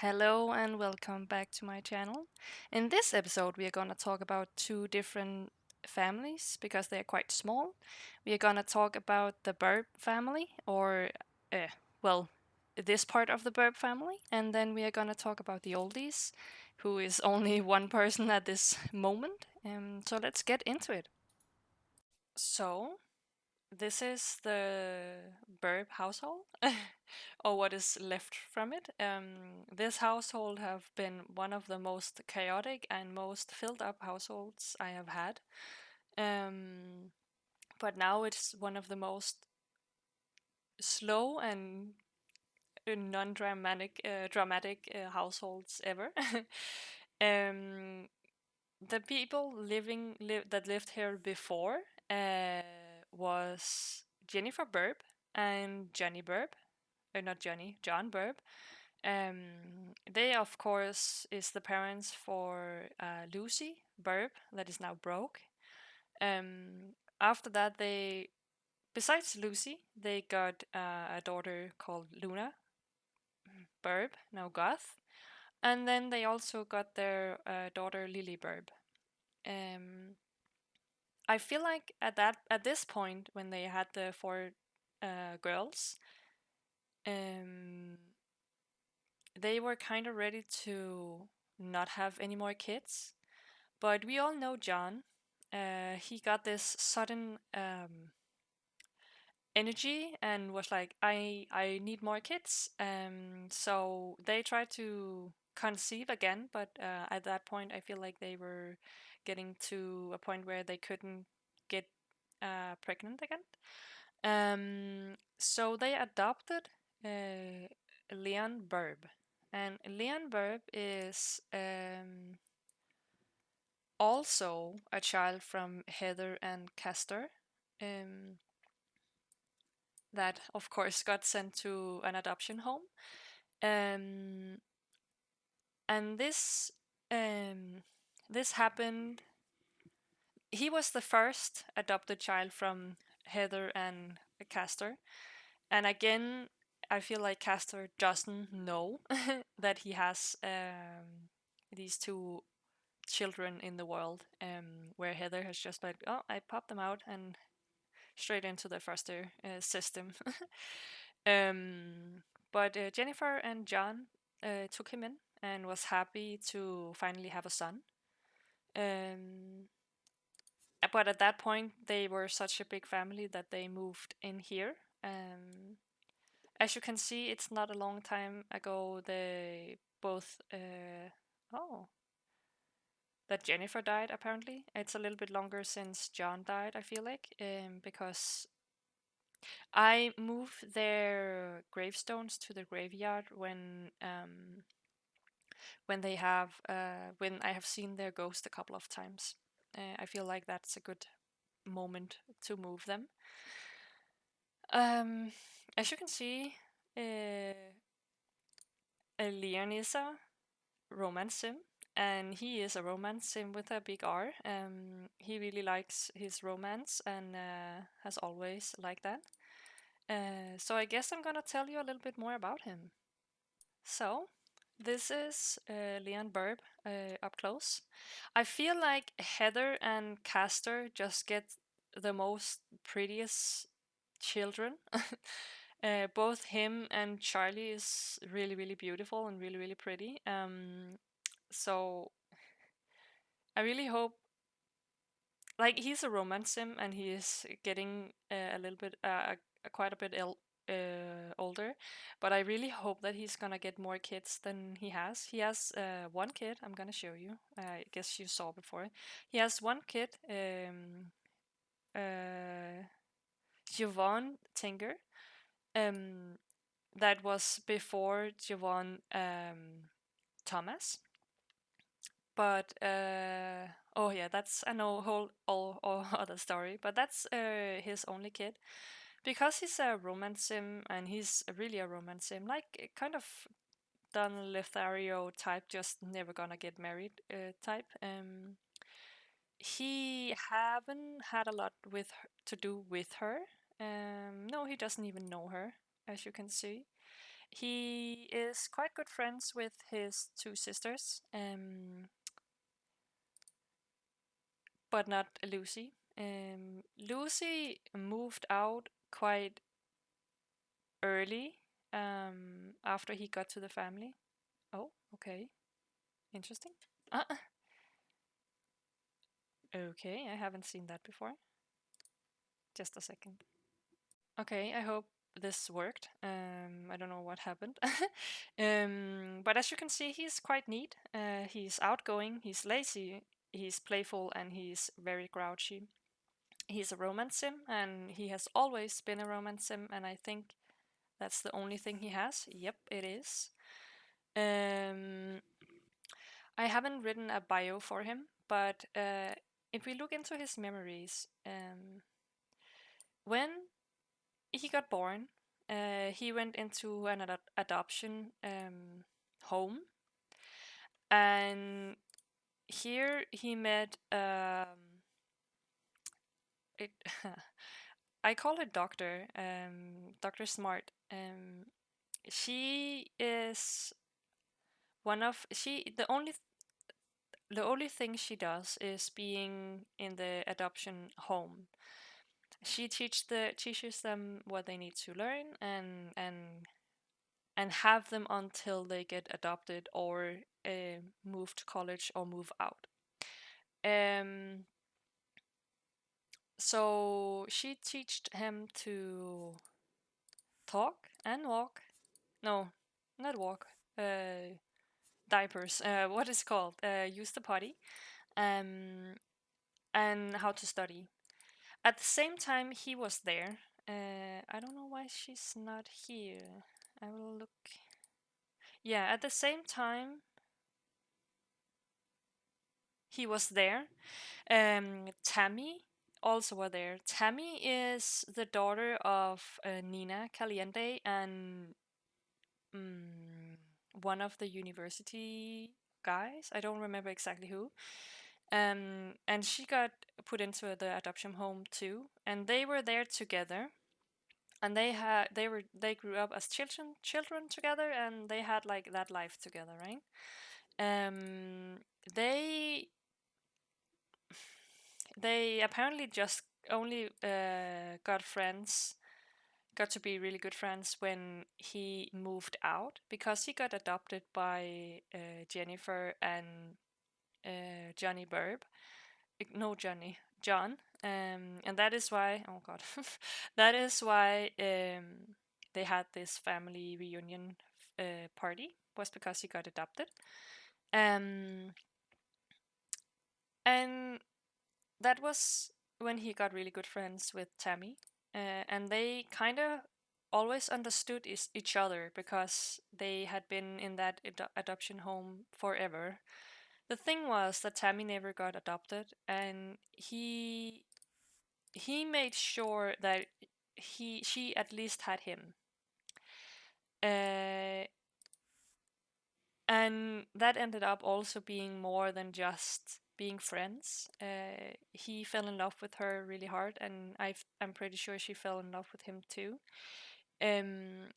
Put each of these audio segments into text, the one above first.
Hello and welcome back to my channel. In this episode, we are going to talk about two different families because they are quite small. We are going to talk about the Burb family, or, uh, well, this part of the Burb family, and then we are going to talk about the Oldies, who is only one person at this moment. So let's get into it. So, this is the Burb household, or what is left from it. This household have been one of the most chaotic and most filled up households I have had. Um, but now it's one of the most slow and dramatic households ever. um, the people that lived here before uh, was Jennifer Burb and Johnny Burb, or not Johnny, John Burb. They, of course, is the parents for Lucy Burb, that is now broke. After that, besides Lucy, they got a daughter called Luna Burb, now Goth, and then they also got their daughter Lily Burb. Um, I feel like at this point when they had the four girls, um, they were kind of ready to not have any more kids. But we all know John. He got this sudden energy and was like, I need more kids. So they tried to conceive again, but at that point, I feel like they were getting to a point where they couldn't get pregnant again. So they adopted Leon Burb, and Leon Burb is also a child from Heather and Castor. Um, that of course got sent to an adoption home. Um, and um, this happened. He was the first adopted child from Heather and Castor, and again, I feel like Castor doesn't know that he has these two children in the world. Where Heather has just like, oh, I popped them out and straight into the foster system. um, but Jennifer and John took him in and was happy to finally have a son. Um, but at that point, they were such a big family that they moved in here. As you can see, it's not a long time ago they both. Oh, that Jennifer died, apparently. It's a little bit longer since John died, I feel like, because I move their gravestones to the graveyard when they have when I have seen their ghost a couple of times. I feel like that's a good moment to move them. Um, as you can see, Leon is a romance sim, and he is a romance sim with a big R. He really likes his romance and has always liked that. So I guess I'm gonna tell you a little bit more about him. So, this is Leon Burb up close. I feel like Heather and Castor just get the most prettiest children. Both him and Charlie is really, really beautiful and really, really pretty. So I really hope, like, he's a romance sim and he is getting a little bit, quite a bit older, but I really hope that he's gonna get more kids than he has. He has one kid. I'm gonna show you. I guess you saw before. He has one kid, uh, Yvonne Tinger. Um, that was before Yvonne Thomas. But oh yeah, that's a no whole all other story. But that's his only kid because he's a romance sim and he's really a romance sim, like kind of Don Lothario type, just never gonna get married type. He haven't had a lot with to do with her. No, he doesn't even know her, as you can see. He is quite good friends with his two sisters, but not Lucy. Lucy moved out quite early after he got to the family. Oh, okay. Interesting. Uh, okay, I haven't seen that before. Just a second. Okay, I hope this worked. I don't know what happened. But as you can see, he's quite neat. He's outgoing, he's lazy, he's playful, and he's very grouchy. He's a romance sim, and he has always been a romance sim, and I think that's the only thing he has. Yep, it is. I haven't written a bio for him, but if we look into his memories, when he got born, he went into an adoption home, and here he met it. I call her Doctor Doctor Smart. She is one of she the only thing she does is being in the adoption home. She teaches them what they need to learn and have them until they get adopted or move to college or move out. Um, so she taught him to talk and walk. No, not walk. Diapers. What is called? Use the potty. Um, and how to study. At the same time, he was there. I don't know why she's not here. I will look. Yeah, at the same time, he was there. Tammy also were there. Tammy is the daughter of Nina Caliente and one of the university guys. I don't remember exactly who. And she got put into the adoption home too, and they were there together. And they grew up as children together, and they had like that life together, right? Um, they they apparently just only got to be really good friends when he moved out because he got adopted by Jennifer and Johnny Burb. No, John. And that is why, oh god, that is why they had this family reunion party, was because he got adopted. Um, and that was when he got really good friends with Tammy, and they kind of always understood each other because they had been in that adoption home forever. The thing was that Tammy never got adopted, and he made sure that she at least had him. Uh, and that ended up also being more than just being friends. He fell in love with her really hard, and I'm pretty sure she fell in love with him too. Um,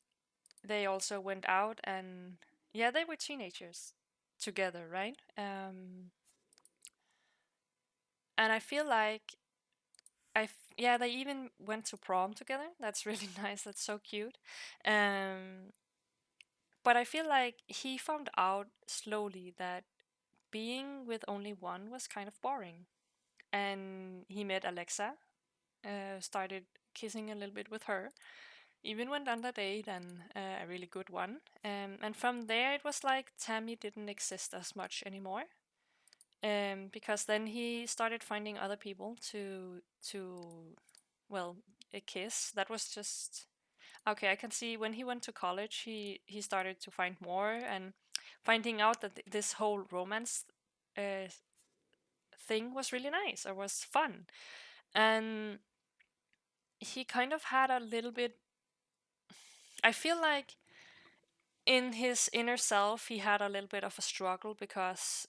they also went out, and yeah, they were teenagers together, right? And I feel like yeah, they even went to prom together. That's really nice. That's so cute. Um, but I feel like he found out slowly that being with only one was kind of boring. And he met Alexa, started kissing a little bit with her, even went on a date and a really good one. And from there, it was like Tammy didn't exist as much anymore. Because then he started finding other people to well a kiss. That was just okay. I can see when he went to college, he started to find more and finding out that this whole romance uh, thing was really nice or was fun, and he kind of had a little bit. I feel like in his inner self, he had a little bit of a struggle because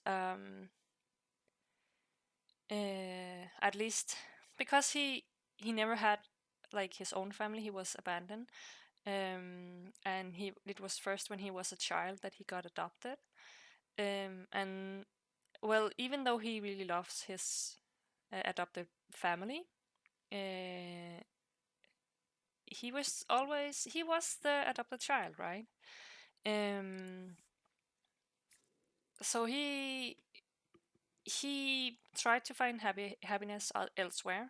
at least because he never had like his own family, he was abandoned. And it was first when he was a child that he got adopted. And well, even though he really loves his adopted family, uh, he was the adopted child, right? Um, so he tried to find happiness elsewhere.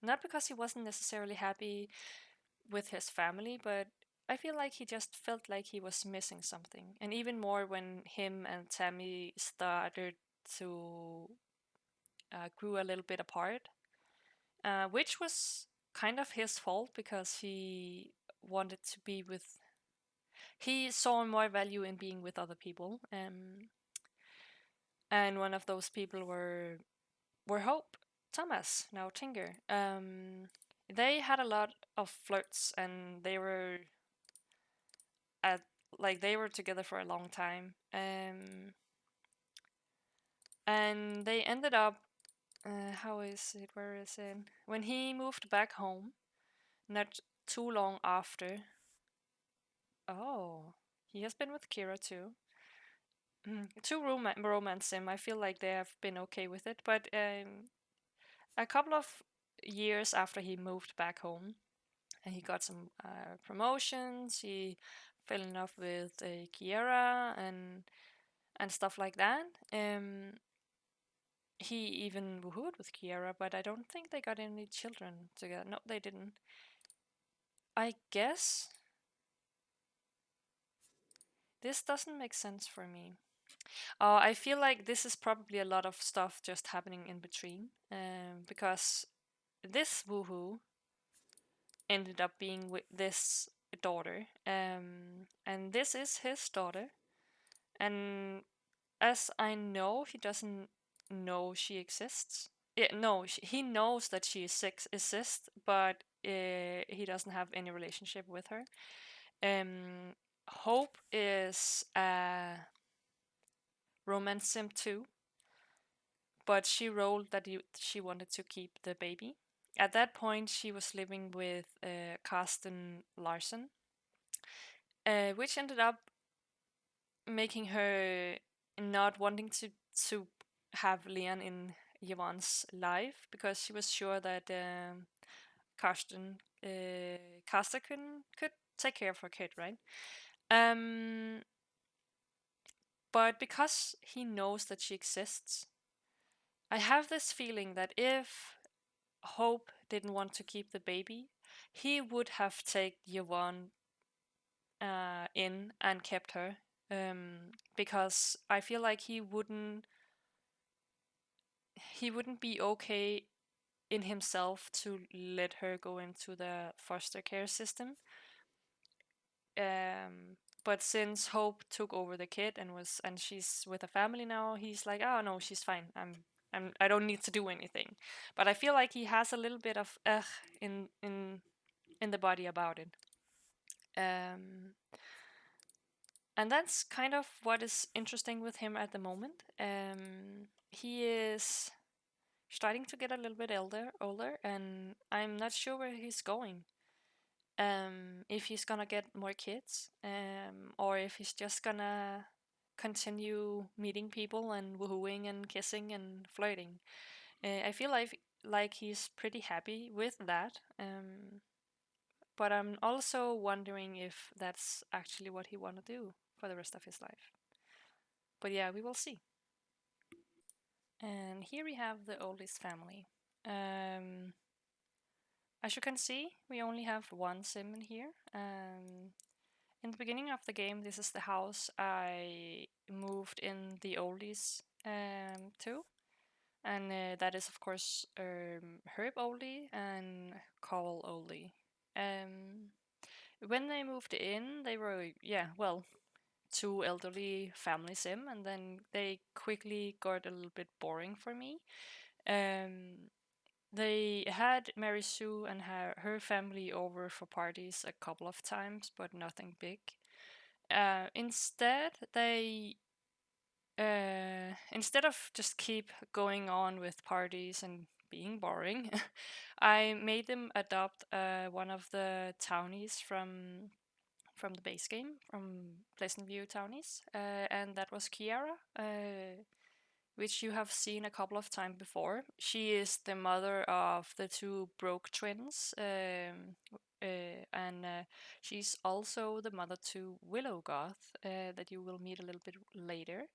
Not because he wasn't necessarily happy with his family, but I feel like he just felt like he was missing something. And even more when him and Tammy started to grew a little bit apart, which was kind of his fault because he wanted to be with. He saw more value in being with other people, and one of those people were Hope, Thomas, now Tinker. They had a lot of flirts, and they were at they were together for a long time. And they ended up. How is it? Where is it? When he moved back home, not too long after. Oh, he has been with Kira too. To romance him, I feel like they have been okay with it. But a couple of years after he moved back home, and he got some promotions. He fell in love with Kiera and stuff like that. He even woohooed with Kiera, but I don't think they got any children together. No, they didn't. I guess this doesn't make sense for me. I feel like this is probably a lot of stuff just happening in between, because this woohoo ended up being with this daughter, and this is his daughter, and as I know, he doesn't know she exists. Yeah, no, he knows that she exists, but he doesn't have any relationship with her. Hope is a romance sim too, but she rolled that she wanted to keep the baby. At that point, she was living with Carsten Larson, which ended up making her not wanting to have Leon in Yvonne's life because she was sure that Karsten Karsten could take care of her kid, right? Um, but because he knows that she exists, I have this feeling that if Hope didn't want to keep the baby, he would have taken Yvonne in and kept her. Because I feel like he wouldn't be okay in himself to let her go into the foster care system. But since Hope took over the kid and she's with a family now, he's like, oh no, she's fine. I don't need to do anything. But I feel like he has a little bit of in the body about it. Um, and that's kind of what is interesting with him at the moment. He is starting to get a little bit older, and I'm not sure where he's going. If he's gonna get more kids, or if he's just gonna continue meeting people and woohooing and kissing and flirting. I feel like he's pretty happy with that. But I'm also wondering if that's actually what he want to do for the rest of his life. But yeah, we will see. And here we have the Oldies family. Um, as you can see, we only have one sim in here. In the beginning of the game, this is the house I moved in the Oldies to. And that is, of course, Herb Oldie and Carl Oldie. Um, when they moved in, they were, yeah, well, two elderly family sim, and then they quickly got a little bit boring for me. Um, they had Mary Sue and her family over for parties a couple of times, but nothing big. Instead of just keep going on with parties and being boring, I made them adopt one of the townies from the base game, from Pleasantview townies, and that was Kiara, which you have seen a couple of times before. She is the mother of the two Broke twins, and she's also the mother to Willow Goth, that you will meet a little bit later.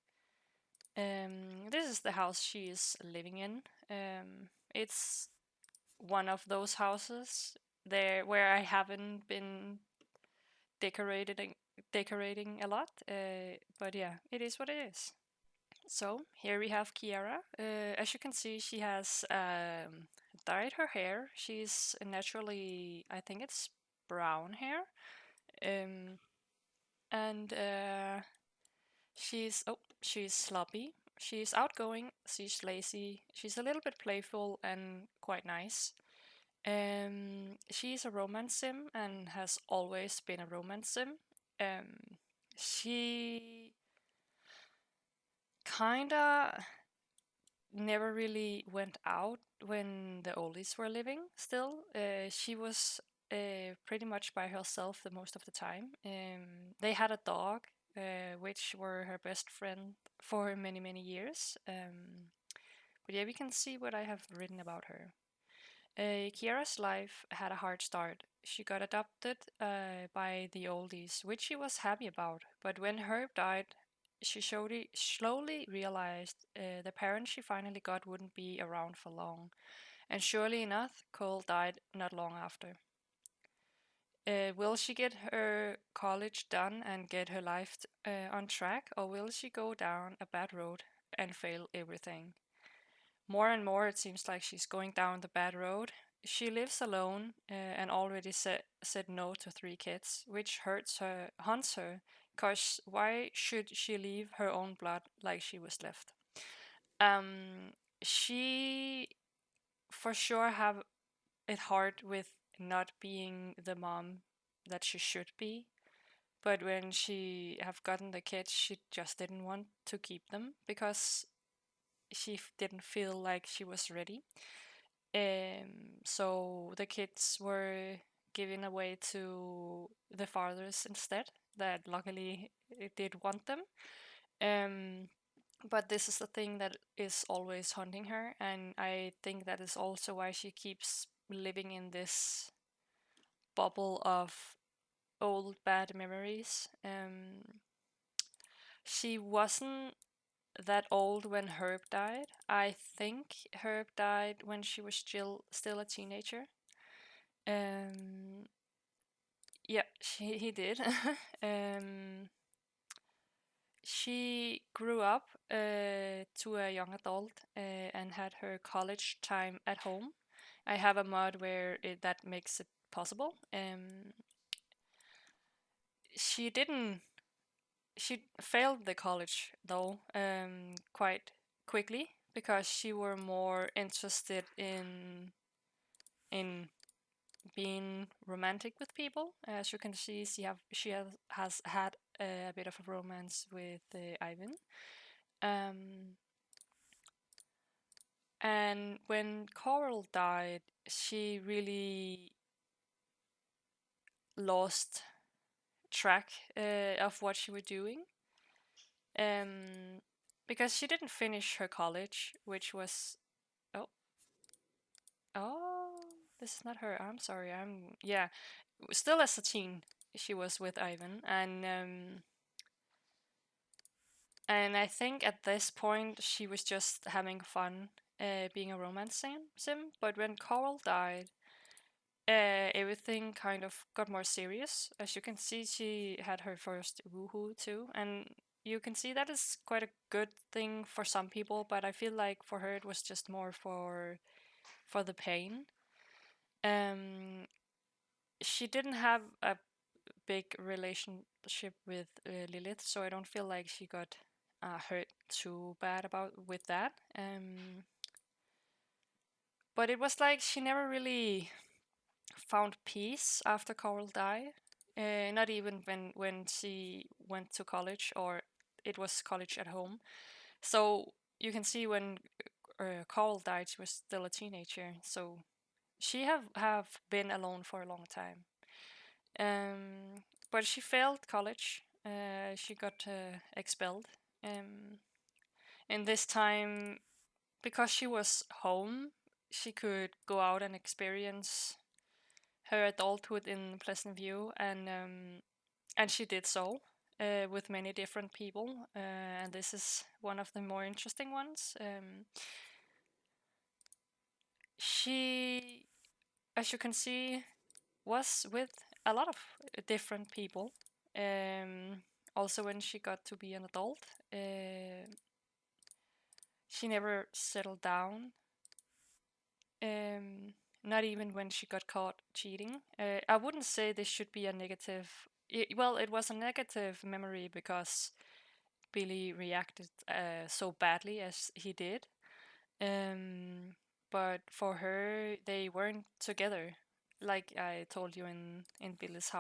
This is the house she is living in. It's one of those houses there where I haven't been decorating decorating a lot, but yeah, it is what it is. So here we have Kiara. As you can see, she has dyed her hair. She's naturally, I think it's brown hair, um, and she's sloppy. She's outgoing. She's lazy. She's a little bit playful and quite nice. She's a romance sim and has always been a romance sim. She kinda never really went out when the oldies were living still. She was pretty much by herself the most of the time. They had a dog, which were her best friend for many, many years. But yeah, we can see what I have written about her. Kiara's life had a hard start. She got adopted by the oldies, which she was happy about. But when Herb died, she slowly realized the parents she finally got wouldn't be around for long. And surely enough, Cole died not long after. Will she get her college done and get her life on track, or will she go down a bad road and fail everything? More and more, it seems like she's going down the bad road. She lives alone and already said no to 3 kids, which haunts her, cause why should she leave her own blood like she was left? Um, she for sure have it hard with not being the mom that she should be. But when she have gotten the kids, she just didn't want to keep them because she didn't feel like she was ready. So the kids were given away to the fathers instead, that luckily did want them. Um, but this is the thing that is always haunting her, and I think that is also why she keeps living in this bubble of old bad memories. She wasn't that old when Herb died. I think Herb died when she was still a teenager. Um, yeah, he did. um, she grew up to a young adult and had her college time at home. I have a mod where that makes it possible. She didn't. She failed the college though quite quickly because she were more interested in being romantic with people. As you can see, has had a bit of a romance with Ivan. Um, and when Coral died, she really lost track of what she was doing. Um, because she didn't finish her college, which was oh oh this is not her. I'm sorry. I'm yeah, still as a teen. She was with Ivan, and I think at this point she was just having fun being a romance sim. But when Coral died, everything kind of got more serious. As you can see, she had her first woohoo too, and you can see that is quite a good thing for some people. But I feel like for her it was just more for the pain. Um, she didn't have a big relationship with Lilith, so I don't feel like she got hurt too bad about with that. But it was like she never really found peace after Coral died. Not even when she went to college or it was college at home. So you can see when Carl died, she was still a teenager. So she have been alone for a long time. But she failed college. She got expelled. And this time, because she was home, she could go out and experience her adulthood in Pleasantview, and she did so with many different people. And this is one of the more interesting ones. She, as you can see, was with a lot of different people. Also, when she got to be an adult, she never settled down. Not even when she got caught cheating. I wouldn't say this should be a negative. Well, it was a negative memory because Billy reacted so badly as he did. But for her, they weren't together, like I told you in Billy's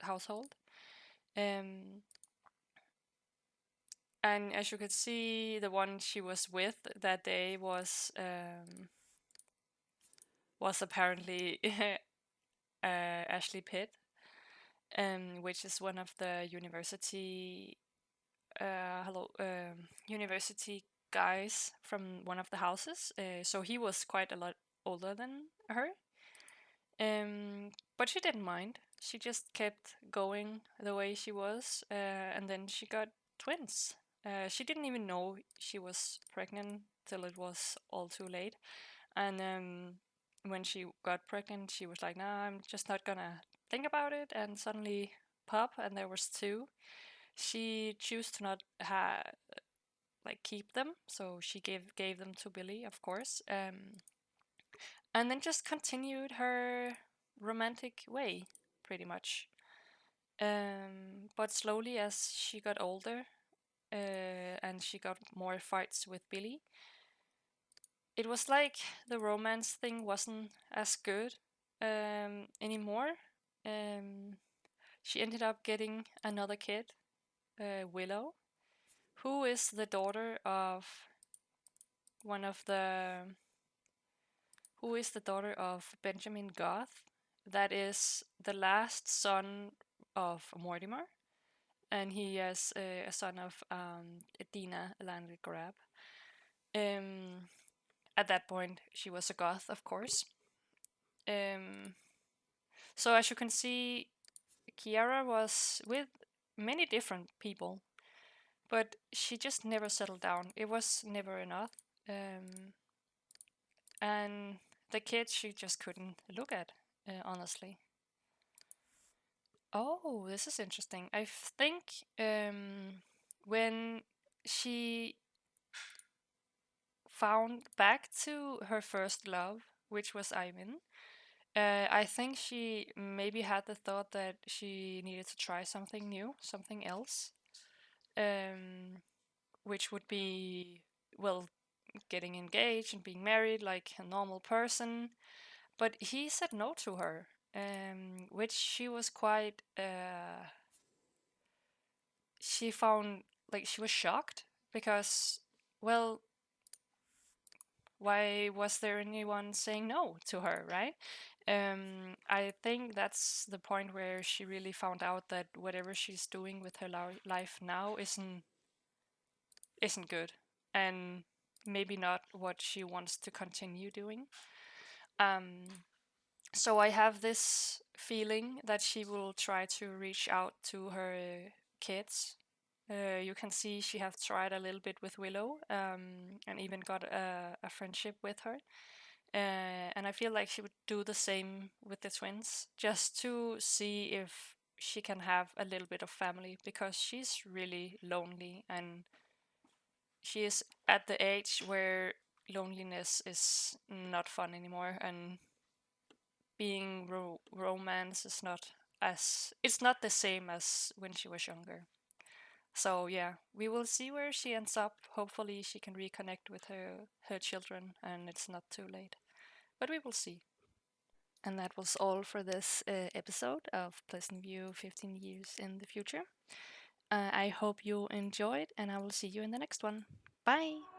household. Um, and as you could see, the one she was with that day was apparently Ashley Pitt, which is one of the university guys from one of the houses. So he was quite a lot older than her. But she didn't mind. She just kept going the way she was, and then she got twins. She didn't even know she was pregnant till it was all too late. And when she got pregnant, she was like, "Nah, I'm just not gonna think about it." And suddenly, pop, and there was two. She chose to not keep them, so she gave them to Billy, of course. And then just continued her romantic way, pretty much. But slowly, as she got older, and she got more fights with Billy, it was like the romance thing wasn't as good anymore. She ended up getting another kid, Willow, who is the daughter of one of the who is the daughter of Benjamin Goth. That is the last son of Mortimer, and he is a son of Dina Landgrab. Um, at that point, she was a goth, of course. Um, so as you can see, Kiara was with many different people, but she just never settled down. It was never enough. And the kids she just couldn't look at, honestly. Oh, this is interesting. I think when she found back to her first love, which was Ivan, I think she maybe had the thought that she needed to try something new, something else, um, which would be, well, getting engaged and being married like a normal person. But he said no to her, which she was quite. She found like she was shocked because, well, why was there anyone saying no to her, right? I think that's the point where she really found out that whatever she's doing with her life now isn't good, and maybe not what she wants to continue doing. So I have this feeling that she will try to reach out to her kids. You can see she have tried a little bit with Willow, and even got a friendship with her. And I feel like she would do the same with the twins, just to see if she can have a little bit of family, because she's really lonely, and she is at the age where loneliness is not fun anymore, and being romance is not as it's not the same as when she was younger. So yeah, we will see where she ends up. Hopefully she can reconnect with her children and it's not too late. But we will see. And that was all for this episode of Pleasantview 15 years in the future. I hope you enjoyed, and I will see you in the next one. Bye!